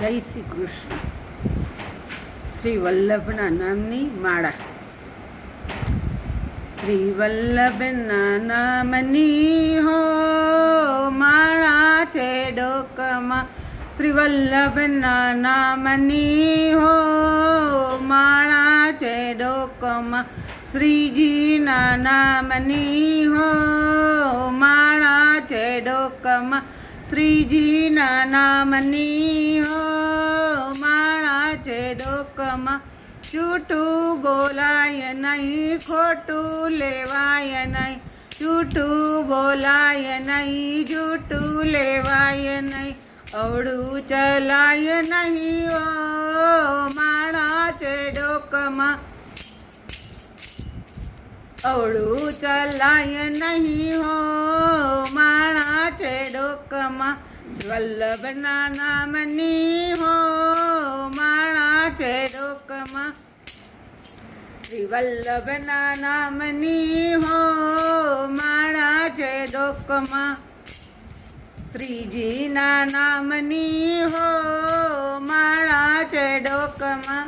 જય શ્રી કૃષ્ણ. શ્રી વલ્લભના નામની માળા. શ્રી વલ્લભના નામની હો માળા છે ડોકમાં. શ્રી વલ્લભના નામની હો માળા છે ડોકમાં. શ્રીજીના નામની હો માળા છે ડોકમાં. શ્રીજીના નામની હો માળા છે ડોકમાં. જૂઠું બોલાય નહીં, ખોટું લેવાય નહીં. જૂઠું બોલાય નહીં, જૂઠું લેવાય નહીં. અવળું ચલાય નહીં ઓ માળા છે ડોકમાં. અવળું ચલાય નહીં હો માળા છે ડોકમાં. વલ્લભના નામની હો માળા છે ડોકમાં. શ્રી વલ્લભના નામની હો માળા છે ડોકમાં. શ્રીજીના નામની હો માળા છે ડોકમાં.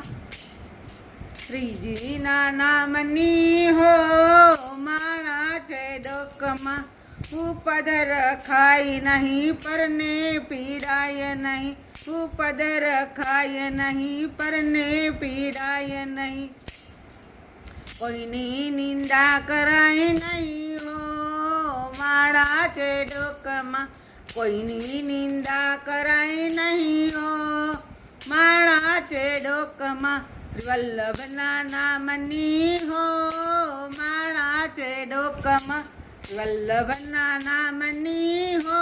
શ્રીજીના નામની હો માળા છે ડોકમાં. ઉપદ રખાય નહીં, પરને પીડાય નહીં. ઉપદ રખાય નહીં, પરને પીડાય નહીં. કોઈની નિંદા કરાય નહીં હો માળા છે ડોકમાં. કોઈની નિંદા કરાય નહીં હો માળા છે ડોકમાં. શ્રી વલ્લભના નામની હો માળા છે ડોકમાં. વલ્લભના નામની હો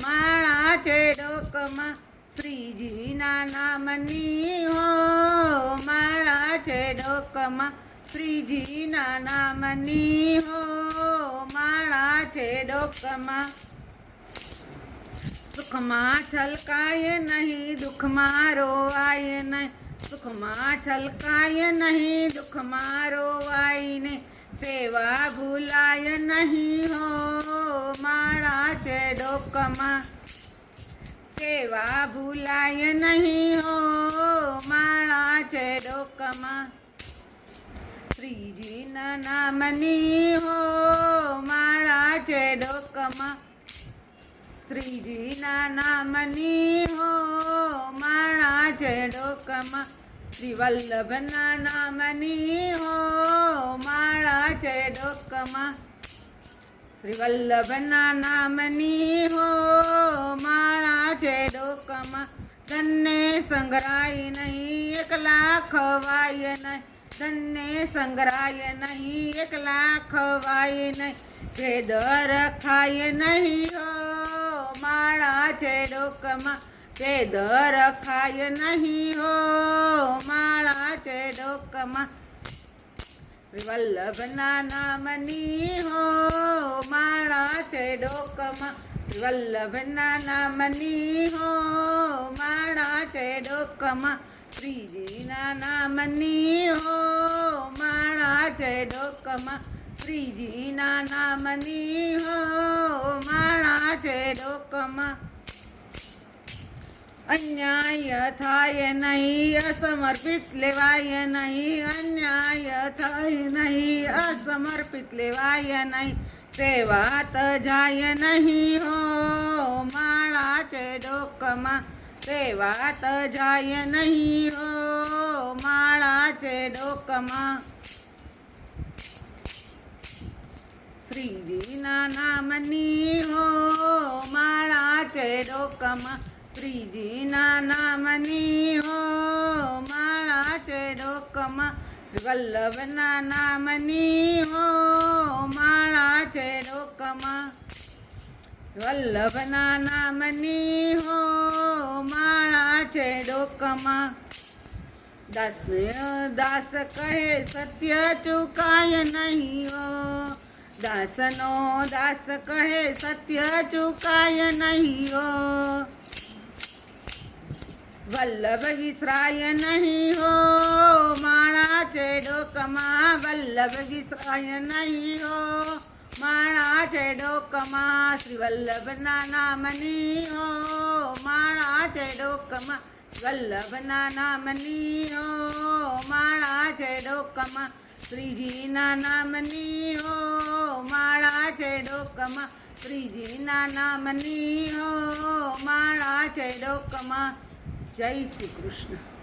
માળા છે ડોકમાં. શ્રીજીના નામની હો માળા છે ડોકમાં. શ્રીજીના નામની હો માળા છે ડોકમાં. સુખમાં છલકાય નહીં, દુઃખમાં રોવાય નહીં. સુખમાં છલકાય નહીં, દુઃખમાં રોવાય નહીં. સેવા ભૂલાય નહીં હો માળા છે ડોકમાં. સેવા ભૂલાય નહીં હો માળા છે ડોકમાં. શ્રીજીના નામની હો માળા છે ડોકમાં. શ્રીજીના નામની હો માળા છે ડોકમાં. શ્રી વલ્લભના નામની હો માળા છે ડોકમાં. શ્રી વલ્લભના નામની હો માળા છે ડોકમાં. ધનને સંગ્રાય નહીં, એકલા ખવાય નહીં. ધનને સંગ્રાય નહીં, એકલા ખવાય નહીં. ભેદ રખાય નહીં હો માળા છે ડોકમાં. ભેદ રખાય નહીં હો માળા છે ડોકમાં. શ્રી વલ્લભના નામની હો માળા છે ડોકમાં. શ્રી વલ્લભના નામની હો માળા છે ડોકમાં. શ્રીજીના નામની હો માળા છે ડોકમાં. શ્રીજીના નામની હો માળા છે ડોકમાં. અન્યાય થાય નહીં, અસમર્પિત લેવાય નહીં. અન્યાય થાય નહીં, અસમર્પિત લેવાય નહીં. સેવા તજાય નહીં હો માળા છે ડોકમાં. સેવા તજાય નહીં હો માળા છે ડોકમાં. શ્રીજીના નામની હો માળા છે ડોકમાં. શ્રીજીના નામની હો માળા છે ડોકમાં. શ્રી વલ્લભના નામની હો માળા છે ડોકમાં. વલ્લભના નામની હો માળા છે ડોકમાં. દાસ કહે સત્ય ચૂકાય નહીં હો. દાસનો દાસ કહે સત્ય ચૂકાય નહીં હો. વલ્લભ વિસરાય નહીં હો માળા છે ડોકમાં. વલ્લભ વિસરાય નહીં હો માળા છે ડોકમાં. શ્રી વલ્લભના નામની હો માળા છે ડોકમાં વલ્લભના નામની હો, માળા છે ડોકમાં શ્રીજીના નામની હો, માળા છે ડોકમાં શ્રીજીના નામની હો, માળા છે ડોકમાં. જય શ્રી કૃષ્ણ.